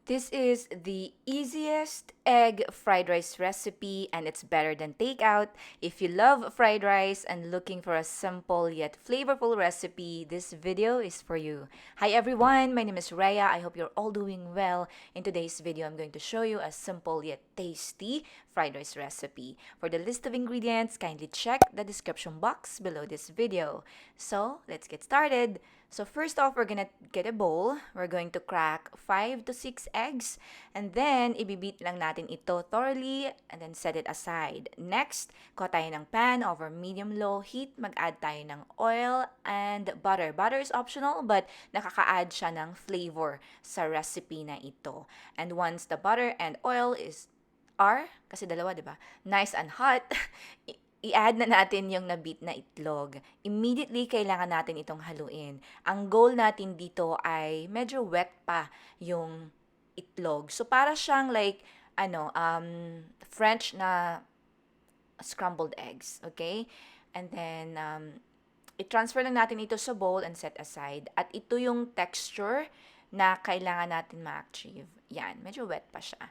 This is the easiest egg fried rice recipe and it's better than takeout. If you love fried rice and looking for a simple yet flavorful recipe, this video is for you. Hi everyone, my name is Rhea. I hope you're all doing well. In today's video, I'm going to show you a simple yet tasty fried rice recipe. For the list of ingredients, kindly check the description box below this video. So, let's get started. So first off, we're gonna get a bowl. We're going to crack 5 to 6 eggs. And then, ibibit lang natin ito thoroughly and then set it aside. Next, kuha tayo ng pan over medium-low heat. Mag-add tayo ng oil and butter. Butter is optional but nakaka-add siya ng flavor sa recipe na ito. And once the butter and oil kasi dalawa, di ba? Nice and hot, i-add na natin yung nabit na itlog. Immediately, kailangan natin itong haluin. Ang goal natin dito ay medyo wet pa yung itlog. So, para siyang like, French na scrambled eggs. Okay? And then, i-transfer lang natin ito sa bowl and set aside. At ito yung texture na kailangan natin ma-achieve. Yan, medyo wet pa siya.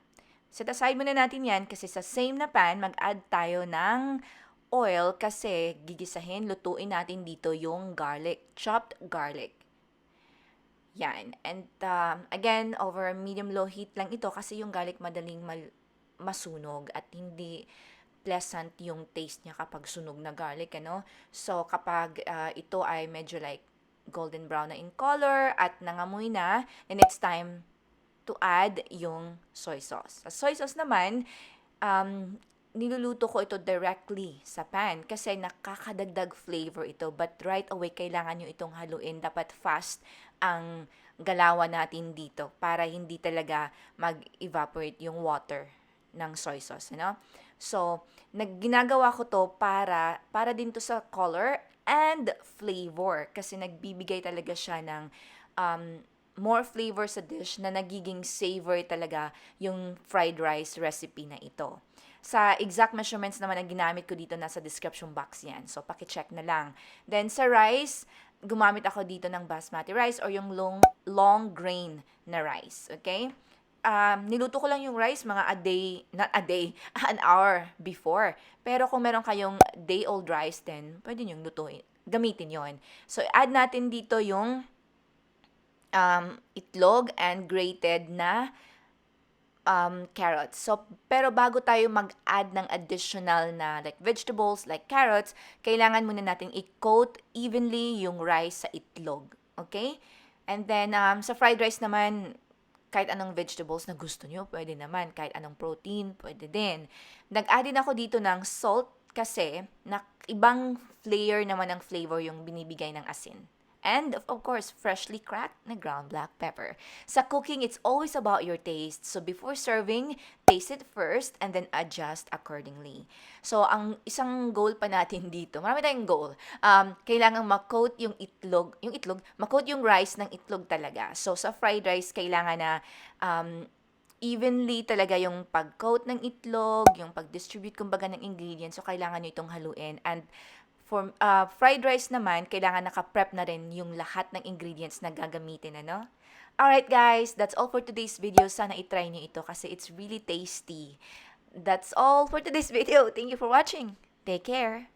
Set aside muna natin yan kasi sa same na pan, mag-add tayo ng oil kasi gigisahin, lutuin natin dito yung garlic, chopped garlic. Yan. And again, over medium-low heat lang ito kasi yung garlic madaling masunog at hindi pleasant yung taste niya kapag sunog na garlic, ano? So, kapag ito ay medyo like golden brown na in color at nangamoy na, then it's time to add yung soy sauce. Sa soy sauce naman, niluluto ko ito directly sa pan kasi nakakadagdag flavor ito. But right away, kailangan nyo itong haluin. Dapat fast ang galawan natin dito para hindi talaga mag-evaporate yung water ng soy sauce. So, ginagawa ko to para din to sa color and flavor kasi nagbibigay talaga siya ng more flavor sa dish na nagiging savory talaga yung fried rice recipe na ito. Sa exact measurements naman na ginamit ko dito, nasa description box yan. So, pakicheck na lang. Then, sa rice, gumamit ako dito ng basmati rice or yung long grain na rice. Okay? Niluto ko lang yung rice mga an hour before. Pero kung meron kayong day-old rice, then pwede nyo lutuin. Gamitin yon. So, add natin dito yung itlog and grated na carrots. So, pero bago tayo mag-add ng additional na like vegetables like carrots, kailangan muna natin i-coat evenly yung rice sa itlog. Okay? And then, sa fried rice naman, kahit anong vegetables na gusto nyo, pwede naman. Kahit anong protein, pwede din. Nag-add din ako dito ng salt kasi ibang layer naman ng flavor yung binibigay ng asin. And, of course, freshly cracked na ground black pepper. Sa cooking, it's always about your taste. So, before serving, taste it first and then adjust accordingly. So, ang isang goal pa natin dito, marami tayong goal. Kailangan ma-coat yung ma-coat yung rice ng itlog talaga. So, sa fried rice, kailangan na evenly talaga yung pag-coat ng itlog, yung pag-distribute kumbaga ng ingredients. So, kailangan nyo itong haluin. And for fried rice naman, kailangan naka-prep na rin yung lahat ng ingredients na gagamitin, ano? Alright guys, that's all for today's video. Sana itry nyo ito kasi it's really tasty. That's all for today's video. Thank you for watching. Take care.